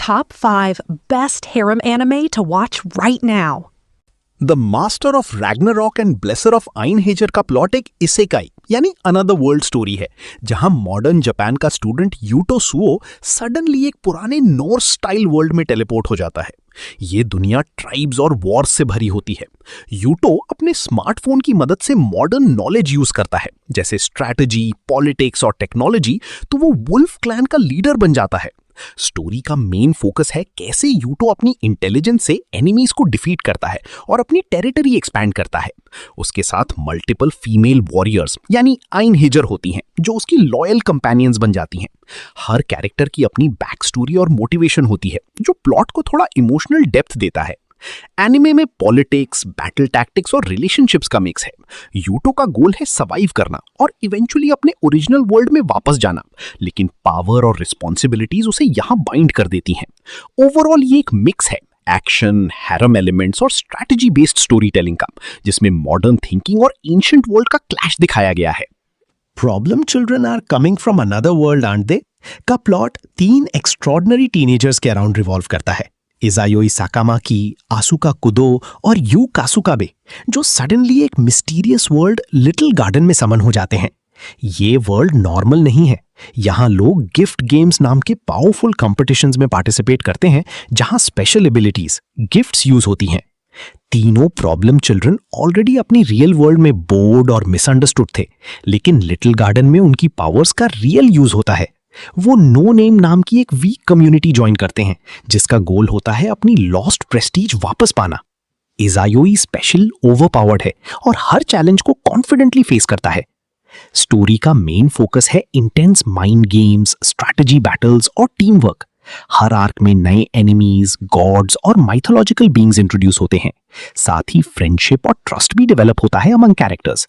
top 5 best harem anime to watch right now. The master of Ragnarok and blesser of Einherjar का plot एक isekai यानी another world story है, जहां modern Japan का student यूटो suo suddenly एक पुराने Norse style world में teleport हो जाता है। ये दुनिया ट्राइब्स और वॉर्स से भरी होती है। यूटो अपने स्मार्टफोन की मदद से मॉडर्न नॉलेज यूज करता है, जैसे स्ट्रैटेजी, पॉलिटिक्स और टेक्नोलॉजी, तो वो वुल्फ क्लैन का लीडर बन जाता है। स्टोरी का मेन फोकस है कैसे यूटो अपनी इंटेलिजेंस से एनिमीज को डिफीट करता है और अपनी टेरिटरी एक्सपैंड करता है। उसके साथ मल्टीपल फीमेल वॉरियर्स यानी आइनहेजर होती हैं, जो उसकी लॉयल कंपेनियंस बन जाती हैं। हर कैरेक्टर की अपनी बैक स्टोरी और मोटिवेशन होती है, जो प्लॉट को थोड़ा इमोशनल डेप्थ देता है। एनिमे में पॉलिटिक्स, बैटल टैक्टिक्स और रिलेशनशिप्स का मिक्स है। यूटो का गोल है सर्वाइव करना और इवेंचुअली अपने ओरिजिनल वर्ल्ड में वापस जाना, लेकिन पावर और रिस्पॉन्सिबिलिटीज उसे यहाँ बाइंड कर देती हैं। ओवरऑल ये एक मिक्स है एक्शन, हैरम एलिमेंट्स और स्ट्रैटेजी बेस्ड स्टोरी टेलिंग का, जिसमें मॉडर्न थिंकिंग और एंशिएंट वर्ल्ड का क्लैश दिखाया गया है। Problem children are coming from another world aren't they का प्लॉट 3 एक्स्ट्रॉर्डिनरी टीनेजर्स के अराउंड रिवॉल्व करता है। इजायोई साकामाकी, आसुका कुदो और यू कासुकाबे, जो सडनली एक मिस्टीरियस वर्ल्ड लिटिल गार्डन में समन हो जाते हैं। ये वर्ल्ड नॉर्मल नहीं है। यहाँ लोग गिफ्ट गेम्स नाम के पावरफुल कॉम्पिटिशंस में पार्टिसिपेट करते हैं, जहाँ स्पेशल एबिलिटीज, गिफ्ट्स यूज होती हैं। तीनों प्रॉब्लम चिल्ड्रन ऑलरेडी अपनी रियल वर्ल्ड में बोर्ड और मिसअंडरस्टूड थे, लेकिन लिटिल गार्डन में उनकी पावर्स का रियल यूज होता है। वो नो नेम नाम की एक वीक कम्युनिटी ज्वाइन करते हैं, जिसका गोल होता है अपनी लॉस्ट प्रेस्टीज वापस पाना। इजायोई स्पेशल ओवरपावर्ड है और हर चैलेंज को कॉन्फिडेंटली फेस करता है। स्टोरी का मेन फोकस है intense mind games, strategy battles और टीम वर्क। हर आर्क में नए एनिमीज, गॉड्स और माइथोलॉजिकल बीइंग्स इंट्रोड्यूस होते हैं। साथ ही फ्रेंडशिप और ट्रस्ट भी डेवलप होता है अमंग कैरेक्टर्स।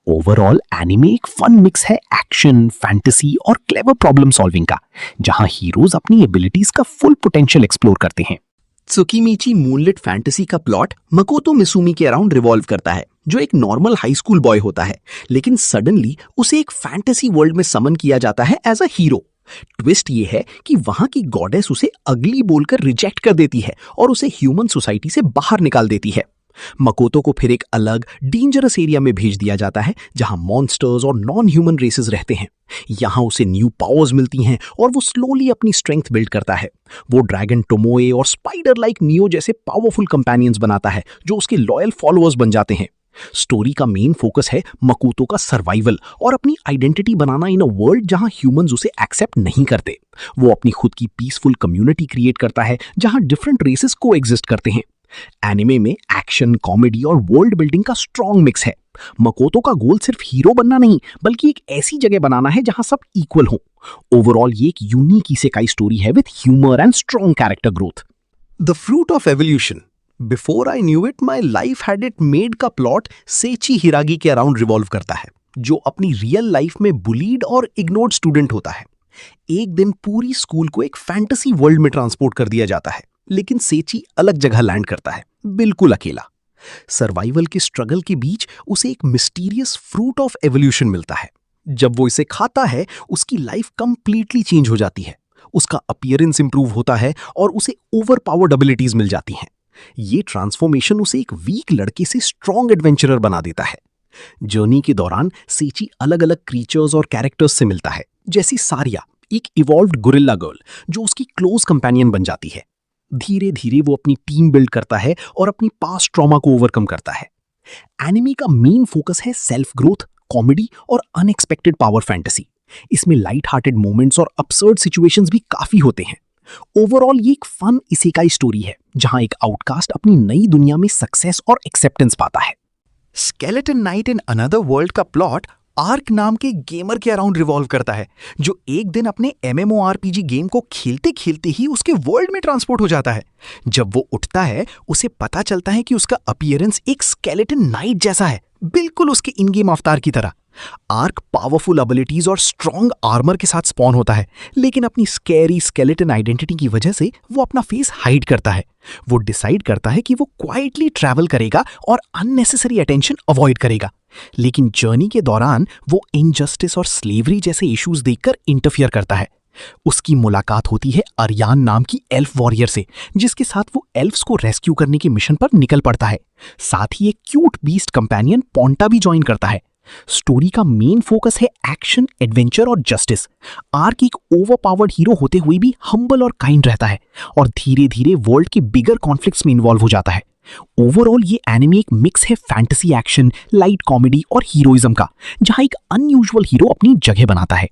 ओवरऑल एनिमे एक फन मिक्स है एक्शन, फैंटेसी और क्लेवर प्रॉब्लम सॉल्विंग का, जहां हीरोज अपनी एबिलिटीज का फुल पोटेंशियल एक्सप्लोर करते हैं। त्सुकिमिची मूनलिट फैंटेसी का प्लॉट मकोतो मिसुमी के अराउंड रिवॉल्व करता है, जो एक नॉर्मल हाई स्कूल बॉय होता है, लेकिन सडनली उसे एक फैंटेसी वर्ल्ड में समन किया जाता है एज अ हीरो। ट्विस्ट ये है कि वहां की गॉडेस उसे अगली बोलकर रिजेक्ट कर देती है और उसे ह्यूमन सोसाइटी से बाहर निकाल देती है। मकोतो को फिर एक अलग डेंजरस एरिया में भेज दिया जाता है, जहां मॉन्स्टर्स और नॉन ह्यूमन रेसेस रहते हैं। यहां उसे न्यू पावर्स मिलती हैं और वो स्लोली अपनी स्ट्रेंथ बिल्ड करता है। वो ड्रैगन टोमोए और स्पाइडर लाइक नियो जैसे पावरफुल कंपेनियंस बनाता है, जो उसके लॉयल फॉलोअर्स बन जाते हैं। स्टोरी का मेन फोकस है मकोतो का सर्वाइवल और अपनी identity banana in a world जहां ह्यूमंस उसे एक्सेप्ट नहीं करते। वो अपनी खुद की पीसफुल कम्युनिटी क्रिएट करता है, जहां डिफरेंट रेसेस को एग्जिस्ट करते हैं। एनिमे में एक्शन, कॉमेडी और वर्ल्ड बिल्डिंग का स्ट्रॉन्ग मिक्स है। मकोतो का गोल सिर्फ हीरो बनना नहीं, बल्कि एक ऐसी जगह बनाना है जहां सब इक्वल हो। ओवरऑल ये एक यूनिक इसेकाई स्टोरी है with humour and strong character growth. The fruit of evolution, before I knew it my life had it made का प्लॉट सेची हिरागी के अराउंड रिवॉल्व करता है, जो अपनी रियल लाइफ में बुलीड और इग्नोर्ड स्टूडेंट होता है। एक दिन पूरी स्कूल को एक फैंटेसी वर्ल्ड में ट्रांसपोर्ट कर दिया जाता है, लेकिन सेची अलग जगह लैंड करता है, बिल्कुल अकेला। सर्वाइवल के स्ट्रगल के बीच उसे एक मिस्टीरियस फ्रूट ऑफ एवोल्यूशन मिलता है। जब वो इसे खाता है, उसकी लाइफ कंप्लीटली चेंज हो जाती है। उसका अपीयरेंस इंप्रूव होता है और उसे ओवर पावर्ड एबिलिटीज मिल जाती हैं। ये ट्रांसफॉर्मेशन उसे एक वीक लड़के से स्ट्रॉन्ग एडवेंचरर बना देता है। जर्नी के दौरान सेची अलग अलग क्रीचर्स और कैरेक्टर्स से मिलता है, जैसी सारिया, एक इवॉल्व्ड गोरिल्ला गर्ल, जो उसकी क्लोज कंपेनियन बन जाती है। धीरे धीरे वो अपनी टीम बिल्ड करता है और अपनी पास्ट ट्रॉमा को ओवरकम करता है। एनिमे का मेन फोकस है सेल्फ ग्रोथ, कॉमेडी और अनएक्सपेक्टेड पावर फैंटेसी। इसमें लाइट हार्टेड मोमेंट्स और absurd सिचुएशंस भी काफी होते हैं। ओवरऑल ये एक फन इसेकाई स्टोरी है, जहां एक आउटकास्ट अपनी नई दुनिया में सक्सेस और एक्सेप्टेंस पाता है। Skeleton night in another world का प्लॉट आर्क नाम के गेमर के अराउंड रिवॉल्व करता है, जो एक दिन अपने MMORPG गेम को खेलते खेलते ही उसके वर्ल्ड में ट्रांसपोर्ट हो जाता है। जब वो उठता है, उसे पता चलता है कि उसका अपीयरेंस एक स्केलेटन नाइट जैसा है, बिल्कुल उसके इन गेम अवतार की तरह। आर्क पावरफुल एबिलिटीज और स्ट्रॉन्ग आर्मर के साथ स्पॉन होता है, लेकिन अपनी स्कैरी स्केलेटन आइडेंटिटी की वजह से वो अपना फेस हाइड करता है। वो डिसाइड करता है कि वो क्वाइटली ट्रैवल करेगा और अननेसेसरी अटेंशन अवॉइड करेगा, लेकिन जर्नी के दौरान वो इनजस्टिस और स्लेवरी जैसे इश्यूज देखकर इंटरफियर करता है। उसकी मुलाकात होती है अरियान नाम की एल्फ वॉरियर से, जिसके साथ वो एल्फ्स को रेस्क्यू करने के मिशन पर निकल पड़ता है। साथ ही एक क्यूट बीस्ट कंपेनियन पोंटा भी ज्वाइन करता है। स्टोरी का मेन फोकस है एक्शन, एडवेंचर और जस्टिस। आर्क एक ओवरपावर्ड हीरो होते हुए भी हम्बल और काइंड रहता है और धीरे धीरे वर्ल्ड के बिगर कॉन्फ्लिक्ट्स में इन्वॉल्व हो जाता है। ओवरऑल ये एनिमे एक मिक्स है फैंटेसी एक्शन, लाइट कॉमेडी और हीरोइज्म का, जहां एक अनयूजुअल हीरो अपनी जगह बनाता है।